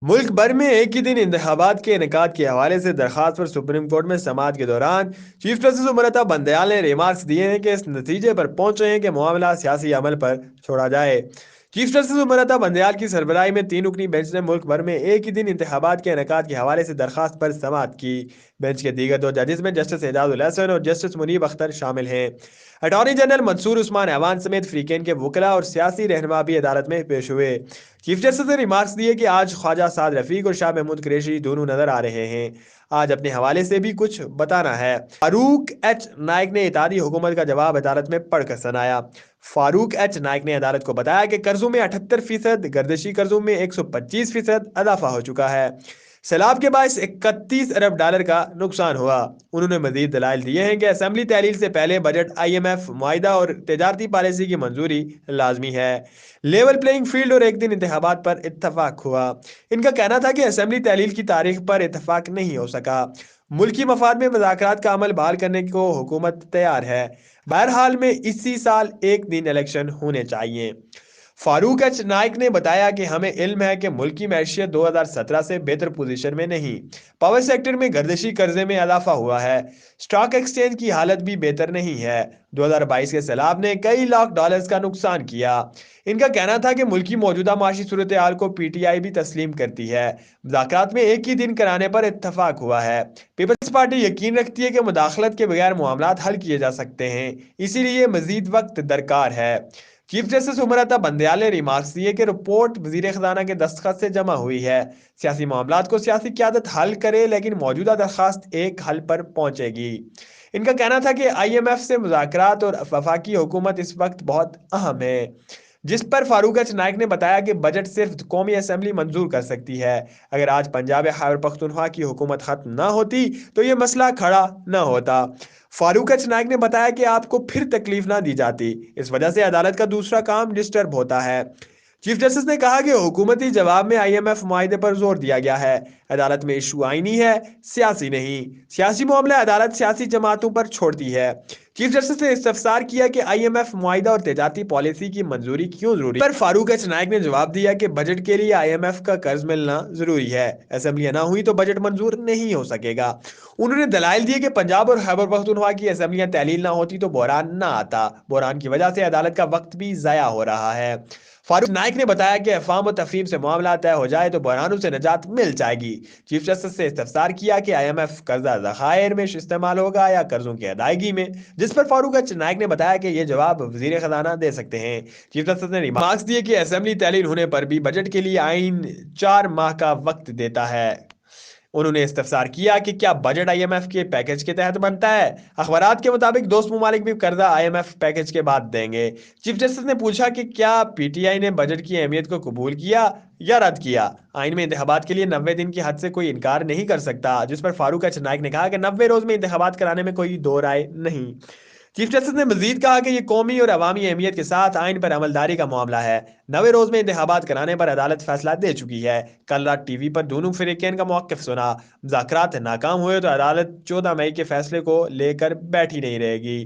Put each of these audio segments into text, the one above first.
मुल्क भर में एक ही दिन इंतखाबात के इनेकाद के हवाले से दरखास्त पर सुप्रीम कोर्ट में समाअत के दौरान चीफ जस्टिस उमर बंदयाल ने रिमार्क्स दिए हैं कि इस नतीजे पर पहुंचे हैं कि मामला सियासी अमल पर छोड़ा जाए। चीफ जस्टिस उमर बंदयाल की सरबराही में 3 रुकनी बेंच ने मुल्क भर में एक ही दिन इंतखाबात के इनेकाद के हवाले से दरखास्त पर समाअत की। बेंच के दीगर 2 जजेस में जस्टिस एजाज उल हसन और जस्टिस मुनीब अख्तर शामिल हैं। अटॉर्नी जनरल मंसूर उस्मान ऐवान समेत फ्रीकेन के वकला और सियासी रहनुमा भी अदालत में पेश हुए। चीफ जस्टिस ने रिमार्क्स दिए कि आज ख्वाजा साद रफीक और शाह महमूद कुरैशी दोनों नजर आ रहे हैं। आज अपने हवाले से भी कुछ बताना है। फारूक एच नाइक ने इत्तेहादी हुकूमत का जवाब अदालत में पढ़कर सुनाया। फारूक एच नाइक ने अदालत को बताया कि कर्जों में 78%, गर्दिशी कर्जों में 125% इजाफा हो चुका है। सैलाब के बायस 31 अरब डॉलर का नुकसान हुआ। उन्होंने मजीद दलाइल दिए हैं कि असेंबली तहलील से पहले बजट IMF मुआहिदा और तजारती पॉलिसी की मंजूरी लाजमी है। लेवल प्लेइंग फील्ड और एक दिन इंतखाबात पर इत्तफाक हुआ। इनका कहना था कि असेंबली तहलील की तारीख पर इत्तफाक नहीं हो सका। मुल्की मफाद में मुज़ाकरात का अमल बहाल करने को हुकूमत तैयार है। बहरहाल में इसी साल एक दिन इलेक्शन होने चाहिए। फारूक एच नाइक ने बताया कि हमें इल्म है कि मुल्क की मैशियत 2017 से बेहतर पोजीशन में नहीं। पावर सेक्टर में गर्दिशी कर्जे में इजाफा हुआ है। स्टॉक एक्सचेंज की हालत भी बेहतर नहीं है। 2022 के सैलाब ने कई लाख डॉलर्स का नुकसान किया। इनका कहना था कि मुल्क की मौजूदा माशी सूरत हाल को PTI भी तस्लीम करती है। मुज़ाकरात में एक ही दिन कराने पर इत्तफाक हुआ है। पीपल्स पार्टी यकीन रखती है कि मुदाखलत के बगैर मामलात हल किए जा सकते हैं, इसीलिए मजीद वक्त दरकार है। चीफ जस्टिस उमर अता बंदयाल ने रिमार्क्स दिए कि रिपोर्ट वजीर खजाना के दस्तखत से जमा हुई है। सियासी मामलात को सियासी क्यादत हल करे, लेकिन मौजूदा दरखास्त एक हल पर पहुंचेगी। इनका कहना था कि IMF से मुज़ाकरात और वफाकी हुकूमत इस वक्त बहुत अहम है। जिस पर फारूक एच नाइक ने बताया कि बजट सिर्फ कौमी असेंबली मंजूर कर सकती है। अगर आज पंजाब या खैबर पख्तूनख्वा की हुकूमत खत्म ना होती तो ये मसला खड़ा न होता। फारूक एच नाइक ने बताया कि आपको फिर तकलीफ ना दी जाती, इस वजह से अदालत का दूसरा काम डिस्टर्ब होता है। चीफ जस्टिस ने कहा कि हुकूमती जवाब में IMF मुआहिदे पर जोर दिया गया है। अदालत में इशू आईनी है, सियासी नहीं। सियासी मामले अदालत सियासी जमातों पर छोड़ती है। चीफ जस्टिस ने इस्तफसार किया कि IMF मुआहिदा और तजारती पॉलिसी की मंजूरी क्यों जरूरी है। पर फारूक एच नाइक ने जवाब दिया कि बजट के लिए IMF का कर्ज मिलना जरूरी है। असेंबली ना हुई तो बजट मंजूर नहीं हो सकेगा। उन्होंने दलाइल दिए कि पंजाब और खैबर पख्तूनख्वा की असेंबलियां तहलील ना होती तो बहरान ना आता। बहरान की वजह से अदालत का वक्त भी जाया हो रहा है। फारूक नाइक ने बताया कि अफवाम और तफहीम से मामला तय हो जाए तो बहरानों से निजात मिल जाएगी। चीफ जस्टिस से इस्तफसार किया कि IMF कर्जा ज़खायर में इस्तेमाल होगा या कर्जों की अदायगी में, जिस पर फारूक एच नाइक ने बताया कि यह जवाब वजीर खजाना दे सकते हैं। चीफ जस्टिस ने रिमार्क्स दिए कि असेंबली तहलील होने पर भी बजट के लिए आइन 4 माह का वक्त देता है। उन्होंने इस्तफसार किया कि क्या बजट IMF के पैकेज के तहत बनता है। अखबारात के मुताबिक दोस्त ममालिक भी कर्जा IMF पैकेज के बाद देंगे। चीफ जस्टिस ने पूछा कि क्या PTI ने बजट की अहमियत को कबूल किया या रद्द किया। आइन में इंतखाबात के लिए 90 दिन की हद से कोई इनकार नहीं कर सकता, जिस पर फारूक एच नाइक ने कहा कि 90 रोज में इंतखाबात कराने में कोई दो राय नहीं। चीफ जस्टिस ने मजीद कहा कि यह कौमी और अवामी अहमियत के साथ आइन पर अमलदारी का मामला है। 90 रोज में इंतखाबात कराने पर अदालत फैसला दे चुकी है। कल रात TV पर दोनों फिरीकैन का मौक़िफ़ सुना। मुज़ाकरात नाकाम हुए तो अदालत 14 मई के फैसले को लेकर बैठी नहीं रहेगी।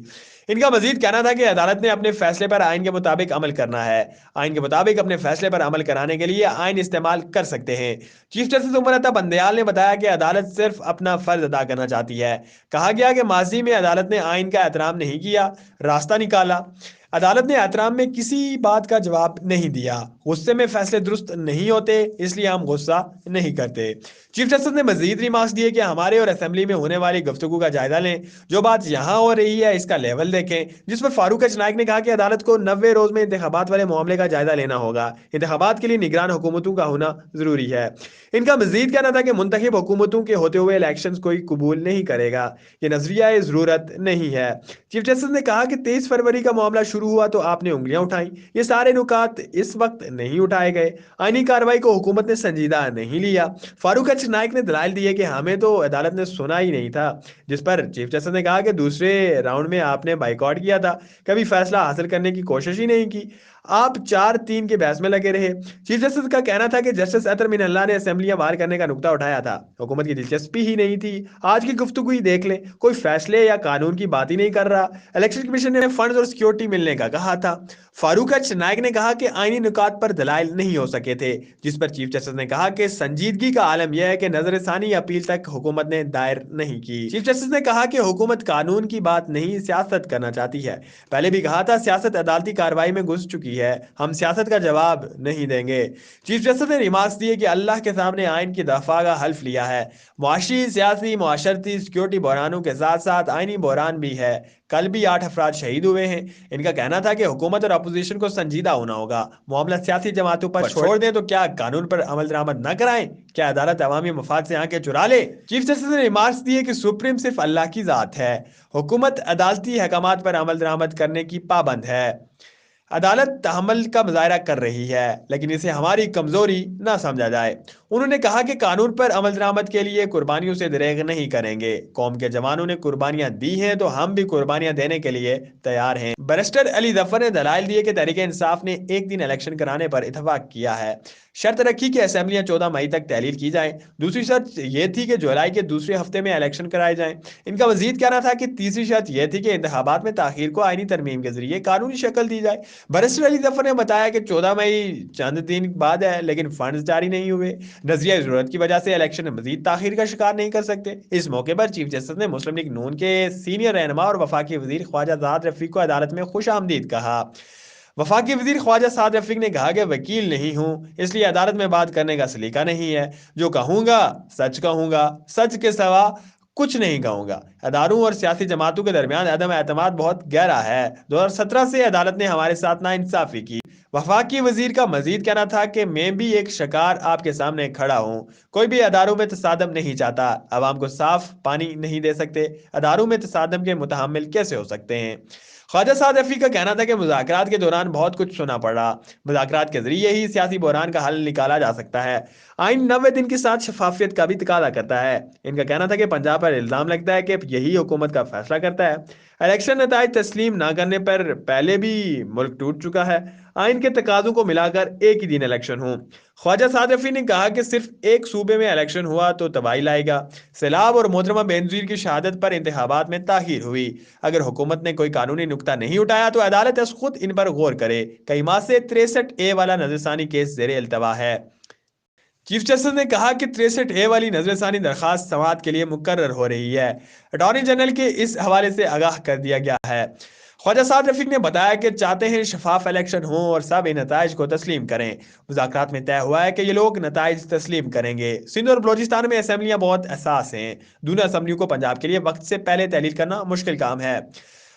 इनका मजीद कहना था कि अदालत ने अपने फैसले पर आइन के मुताबिक अमल करना है। आइन के मुताबिक अपने फैसले पर अमल कराने के लिए आइन इस्तेमाल कर सकते हैं। चीफ जस्टिस उमर अता बंदयाल ने बताया कि अदालत सिर्फ अपना फर्ज अदा करना चाहती है। कहा गया कि माजी में अदालत ने आइन का एहतराम नहीं किया, रास्ता निकाला। अदालत ने एहतराम में किसी बात का जवाब नहीं दिया। गुस्से में फैसले दुरुस्त नहीं होते, इसलिए हम गुस्सा नहीं करते। चीफ जस्टिस ने मजीद रिमार्क्स दिए कि हमारे और असेंबली में होने वाली गुफ्तगू का जायजा लें। जो बात यहाँ हो रही है इसका लेवल देखें। जिस पर फारूक एच नाइक ने कहा कि अदालत को 90 रोज में इंतखाबात वाले मामले का जायजा लेना होगा। इंतखाबात के लिए निगरान हुकूमतों का होना जरूरी है। इनका मजीद कहना था कि मुंतखब हुकूमतों के होते हुए इलेक्शन कोई कबूल नहीं करेगा। ये नजरिया जरूरत नहीं है। चीफ जस्टिस ने कहा कि 23 फरवरी का मामला शुरू हुआ तो आपने उंगलियां उठाई। ये सारे नुकात इस वक्त नहीं उठाए गए। आईनी कार्रवाई को हुकूमत ने संजीदा नहीं लिया। फारूक एच नाइक ने दलाइल दिए कि हमें तो अदालत ने सुना ही नहीं था। जिस पर चीफ जस्टिस ने कहा कि दूसरे राउंड में आपने बाइकआउट किया था, कभी फैसला हासिल करने की कोशिश ही नहीं की। आप 4-3 के बहस में लगे रहे। चीफ जस्टिस का कहना था कि जस्टिस अतर मिनल्ला ने असेंबलियां बाहर करने का नुक्ता उठाया था, हुकूमत की दिलचस्पी ही नहीं थी। आज की गुफ्तगू ही देख लें, कोई फैसले या कानून की बात ही नहीं कर रहा। इलेक्शन कमीशन ने फंड्स और सिक्योरिटी मिलने का कहा था। फारूक एच नायक ने कहा कि आईनी नुकात पर दलाइल नहीं हो सके थे, जिस पर चीफ जस्टिस ने कहा कि संजीदगी का आलम यह है कि नजरसानी अपील तक हुकूमत ने दायर नहीं की। चीफ जस्टिस ने कहा कि हुकूमत कानून की बात नहीं सियासत करना चाहती है। पहले भी कहा था सियासत अदालती कार्रवाई में घुस चुकी है, हम सियासत का जवाब नहीं देंगे। चीफ जस्टिस ने रिमार्क्स दिए कि अल्लाह के सामने आइन की दफा का हल्फ लिया है। मुआशी, सियासी, मुआशरती, सिक्योरिटी बहरानों के साथ साथ आइनी बहरान भी है। कल भी 8 अफराद शहीद हुए हैं। इनका कहना था कि हुकूमत और अपोजिशन को संजीदा होना होगा, मामला सियासी जमातों पर छोड़ दें तो क्या कानून पर अमल दरामद न कराएं? क्या अदालत अवामी मफाद से आंखें चुरा ले? चीफ जस्टिस ने रिमार्क्स दिए कि सुप्रीम सिर्फ अल्लाह की जात है, हुकूमत अदालती अहकामात पर अमल दरामद करने की पाबंद है। अदालत तहम्मुल का मुजाहरा कर रही है, लेकिन इसे हमारी कमजोरी ना समझा जाए। उन्होंने कहा कि कानून पर अमल दरामद के लिए कुर्बानियों से दरेग नहीं करेंगे। कौम के जवानों ने कुर्बानियां दी हैं तो हम भी कुर्बानियां देने के लिए तैयार हैं। बैरिस्टर अली जफर ने दलाइल दिए कि तहरीक इंसाफ ने एक दिन इलेक्शन कराने पर इतफाक किया है। शर्त रखी कि असेंबलियां 14 मई तक तहलील की जाएं। दूसरी शर्त यह थी कि जुलाई के दूसरे हफ्ते में इलेक्शन कराए जाएं। इनका मजीद कहना था कि तीसरी शर्त यह थी कि इंतखाबात में ताखीर को आईनी तरमीम के जरिए कानूनी शक्ल दी जाए। बैरिस्टर अली जफर ने बताया कि 14 मई चंद दिन बाद है, लेकिन फंड जारी नहीं हुए। नजरिया जरूरत की वजह से इलेक्शन मजीद ताखीर का शिकार नहीं कर सकते। इस मौके पर चीफ जस्टिस ने मुस्लिम लीग नून के सीनियर रहनुमा और वफाकी वजीर ख्वाजा साद रफीक को अदालत में खुश आमदीद कहा। वफाकी वजीर ख्वाजा साद रफीक ने कहा कि वकील नहीं हूं, इसलिए अदालत में बात करने का सलीका नहीं है। जो कहूंगा सच कहूंगा, सच के सिवा कुछ नहीं कहूंगा। अदारों और सियासी जमातों के दरमियान अदम एतमाद बहुत गहरा है। 2017 से अदालत ने हमारे साथ नाइंसाफी की। वफाकी वजीर का मजीद कहना था कि मैं भी एक शिकार आपके सामने खड़ा हूं। कोई भी अदारों में तसादम नहीं चाहता, अवाम को साफ पानी नहीं दे सकते, अदारों में तसादम के मुतहम्मिल कैसे हो सकते हैं? ख्वाजा साद रफी का कहना था कि मुज़ाकरात के दौरान बहुत कुछ सुना पड़ा, मुज़ाकरात के जरिए ही सियासी बहरान का हल निकाला जा सकता है। आइन 90 दिन के साथ शफाफियत का भी तकाजा करता है। इनका कहना था कि पंजाब पर इल्जाम लगता है कि यही हुकूमत का फैसला करता है। इलेक्शन नताइज तस्लीम ना करने पर पहले भी मुल्क टूट चुका है। आइन के तकाजों को मिलाकर एक ही दिन इलेक्शन हो। ख्वाजा साद रफी ने कहा कि सिर्फ एक सूबे में इलेक्शन हुआ तो तबाही लाएगा। सैलाब और मोहतरमा बेनजीर की शहादत पर इंतखाबात में ताखीर हुई। अगर हुकूमत ने कोई कानूनी नुक्ता नहीं उठाया तो अदालत खुद इन पर गौर करे। कई माह से 63A वाला नजरसानी केस जेर इल्तवा है। चीफ जस्टिस ने कहा कि 63A वाली नजरसानी दरखास्त समाअत के लिए मुकर्रर हो रही है। अटॉर्नी जनरल के इस हवाले से आगाह कर दिया गया है। ख्वाजा साद रफीक ने बताया कि चाहते हैं शफाफ इलेक्शन हो और सब इन नताइज को तस्लीम करें। मुज़ाकरात में तय हुआ है कि ये लोग नताइज तस्लीम करेंगे। सिंध और बलोचिस्तान में असम्बलियाँ बहुत असास हैं। दोनों असम्बलियों को पंजाब के लिए वक्त से पहले तहलील करना मुश्किल काम है।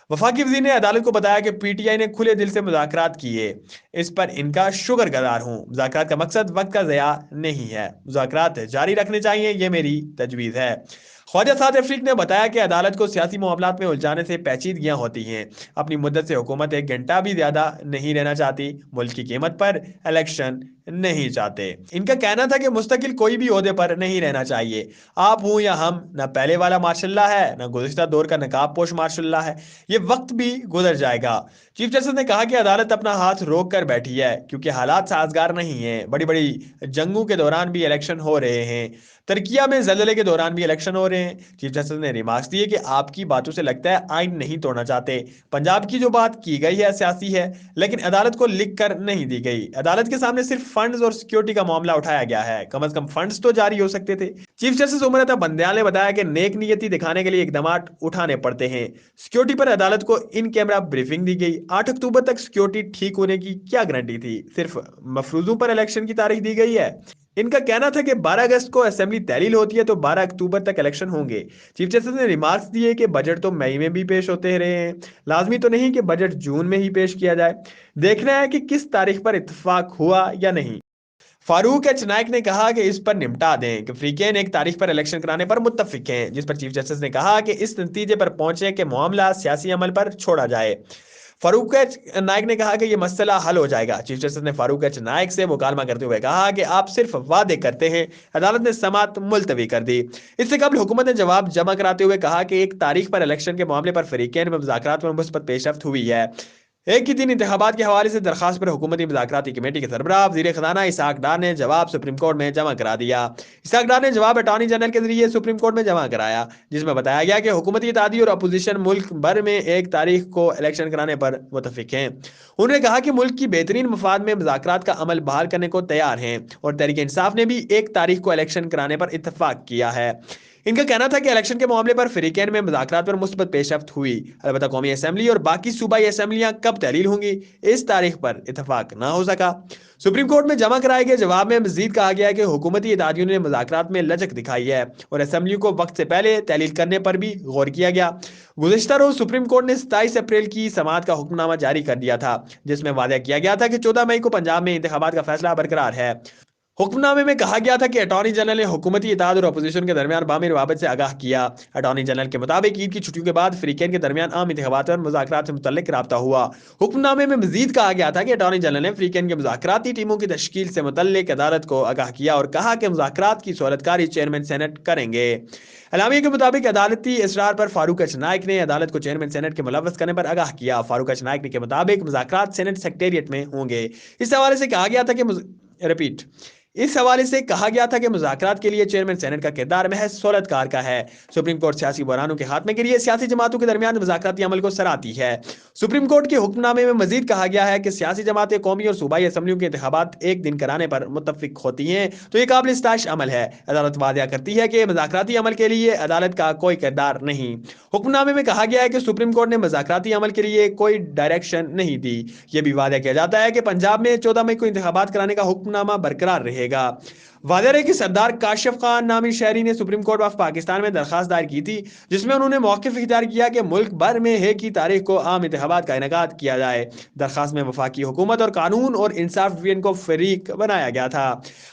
वफाकी वजीर ने अदालत को बताया कि PTI ने खुले दिल से मुज़ाकरात किए, इस पर इनका शुक्रगुजार हूँ। मुज़ाकरात का मकसद वक्त का ज़या नहीं है, मुज़ाकरात जारी रखने चाहिए, ये मेरी तजवीज़ है। ख्वाजा साद रफीक ने बताया कि अदालत को सियासी मामलात में उलझाने से पेचीदगियां होती हैं। अपनी मुद्दत से हुकूमत 1 घंटा भी ज्यादा नहीं रहना चाहती। मुल्क की कीमत पर इलेक्शन नहीं चाहते। इनका कहना था कि मुस्तकिल कोई भी ओहदे पर नहीं रहना चाहिए। आप हूं या हम, ना पहले वाला मार्शल्ला है, ना गुज़िश्ता दौर का नकाब पोश मार्शल्ला है। ये वक्त भी गुजर जाएगा। चीफ जस्टिस ने कहा कि अदालत अपना हाथ रोक कर बैठी है, क्योंकि हालात साजगार नहीं है। बड़ी बड़ी जंगों के दौरान भी इलेक्शन हो रहे हैं। तुर्किया में जलजले के दौरान भी इलेक्शन हो रहे हैं। चीफ जस्टिस ने रिमार्क्स दिए कि आपकी बातों से लगता है आइन नहीं तोड़ना चाहते। पंजाब की जो बात की गई है सियासी है, लेकिन अदालत को लिख कर नहीं दी गई। अदालत के सामने सिर्फ फंड्स और सिक्योरिटी का मामला उठाया गया है। कम से कम फंड्स तो जारी हो सकते थे। चीफ जस्टिस उमर अता बंदयाल ने बताया कि नेक नियति दिखाने के लिए इकदाम उठाने पड़ते हैं। सिक्योरिटी पर अदालत को इन कैमरा ब्रीफिंग दी गई। 8 अक्टूबर तक सिक्योरिटी ठीक होने की क्या गारंटी थी? सिर्फ मफरूजों पर इलेक्शन की तारीख दी गई है। इनका कहना था कि 12 अगस्त को असेंबली तहलील होती है तो 12 अक्टूबर तक इलेक्शन होंगे। चीफ जस्टिस ने रिमार्क्स दिए कि बजट तो मई में भी पेश होते रहे हैं, लाजमी तो नहीं कि बजट जून में ही पेश किया जाए। देखना है कि किस तारीख पर इत्तेफाक हुआ या नहीं। फारूक एच नायक ने कहा कि इस पर निपटा दें कि फ्रीकेन एक तारीख पर इलेक्शन कराने पर मुत्तफिक हैं, जिस पर चीफ जस्टिस ने कहा कि इस नतीजे पर पहुंचे कि मामला सियासी अमल पर छोड़ा जाए। फारूक एच नायक ने कहा कि यह मसला हल हो जाएगा। चीफ जस्टिस ने फारूक एच नायक से मुकालमा करते हुए कहा कि आप सिर्फ वादे करते हैं। अदालत ने समाअत मुलतवी कर दी। इससे कबल हुकूमत ने जवाब जमा कराते हुए कहा कि एक तारीख पर इलेक्शन के मामले पर फरीकैन में मुज़ाकरात में मुस्बत पेशरफ्त हुई है। एक ही दिन इंतखाबात के हवाले से दरखास्त पर हुकूमती मुज़ाकराती कमेटी के सरबराह वज़ीर ख़ज़ाना इसहाक डार ने जवाब सुप्रीम कोर्ट में जमा करा दिया। इसहाक डार ने जवाब अटॉर्नी जनरल के जरिए सुप्रीम कोर्ट में जमा कराया, जिसमें बताया गया कि हुकूमती इत्तेहादी और अपोजिशन मुल्क भर में 1 तारीख को इलेक्शन कराने पर मुतफिक हैं। उन्होंने कहा कि मुल्क की बेहतरीन मफाद में मुज़ाकरात का अमल बहाल करने को तैयार हैं और तहरीक इंसाफ ने भी 1 तारीख को इलेक्शन कराने पर इतफाक किया है। इनका कहना था कि इलेक्शन के मामले पर फ्रीकैन में मुज़ाकरात पर मुस्बत पेशरफ्त हुई, अलबत्ता कौमी असम्बली और बाकी सूबाई असम्बलियां कब तहलील होंगी इस तारीख पर इतफाक ना हो सका। सुप्रीम कोर्ट में जमा कराए गए जवाब में मजीद कहा गया है कि हुकूमती इत्तेहादियों ने मुज़ाकरात में लचक दिखाई है और असम्बली को वक्त से पहले तहलील करने पर भी गौर किया गया। गुज़िश्ता रोज सुप्रीम कोर्ट ने 27 अप्रैल की समाअत का हुक्मनामा जारी कर दिया था, जिसमें वादा किया गया था कि 14 मई को पंजाब में इंतखाबात का फैसला बरकरार है। हुक्मनामे में कहा गया था कि अटॉर्नी जनरल ने हुकूमती इत्तेहाद और अपोजिशन के दरमियान बामी रवाबत से आगाह किया। अटॉर्नी जनरल के मुताबिक ईद की छुट्टियों के बाद फ्रीकैन के दरमियान आम इंतखाबात और मुज़ाकरात से मुतल्लिक राब्ता हुआ। हुक्मनामे में मजीद कहा गया था कि अटॉर्नी जनरल ने फ्रीकैन के मुज़ाकराती टीमों की तश्कील से मुतल्लिक अदालत को आगाह किया और कहा कि मुज़ाकरात की सहूलतकारी चेयरमैन सेनेट करेंगे। एलामिया के मुताबिक अदालती इसरार पर फारूक एच नाइक ने अदालत को चेयरमैन सेनेट के मुलव्वस करने पर आगाह किया। फारूक एच नाइक के मुताबिक मुज़ाकरात सेनेट सेक्रेटेरिएट में होंगे। इस हवाले से कहा गया था कि रिपीट इस हवाले से कहा गया था कि मुज़ाकरात के लिए चेयरमैन सेनेट का किरदार महज सहूलतकार का है। सुप्रीम कोर्ट सियासी बहरानों के खात्मे के लिए सियासी जमातों के दरमियान मुज़ाकराती अमल को सराहती है। सुप्रीम कोर्ट के हुक्मनामे में मजीद कहा गया है कि सियासी जमातें कौमी और सूबाई असम्बलियों के इंतखाबात एक दिन कराने पर मुतफिक होती हैं तो ये काबिल इस्ताश अमल है। अदालत वादिया करती है कि मुज़ाकराती अमल के लिए अदालत का कोई किरदार नहीं। हुक्मनामे में कहा गया है कि सुप्रीम कोर्ट ने मुज़ाकराती अमल के लिए कोई डायरेक्शन नहीं दी। यह भी वादा किया जाता है कि पंजाब में 14 मई को इंतखाबात कराने का हुक्मनामा बरकरार रहेगा। वादा रहे कि सरदार काशिफ खान नामी शहरी ने सुप्रीम कोर्ट ऑफ पाकिस्तान में दरखास्त दायर की थी, जिसमें उन्होंने मौक़िफ़ इख्तियार किया कि मुल्क भर में 1 तारीख को आम इंतखाबात का इनेकाद किया जाए। दरखास्त में वफाकी हुकूमत और कानून और इंसाफ डिवीजन को फरीक बनाया गया था।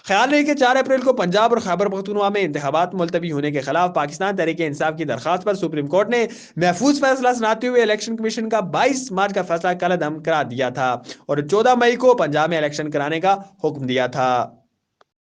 ख्याल रहे कि 4 अप्रैल को पंजाब और खैबर पख्तूनख्वा में इंतखाबात मुलतवी होने के खिलाफ पाकिस्तान तहरीक इंसाफ की दरखास्त पर सुप्रीम कोर्ट ने महफूज फैसला सुनाते हुए इलेक्शन कमीशन का 22 मार्च का फैसला कलअदम करार दिया था और 14 मई को पंजाब में इलेक्शन कराने का हुक्म दिया था।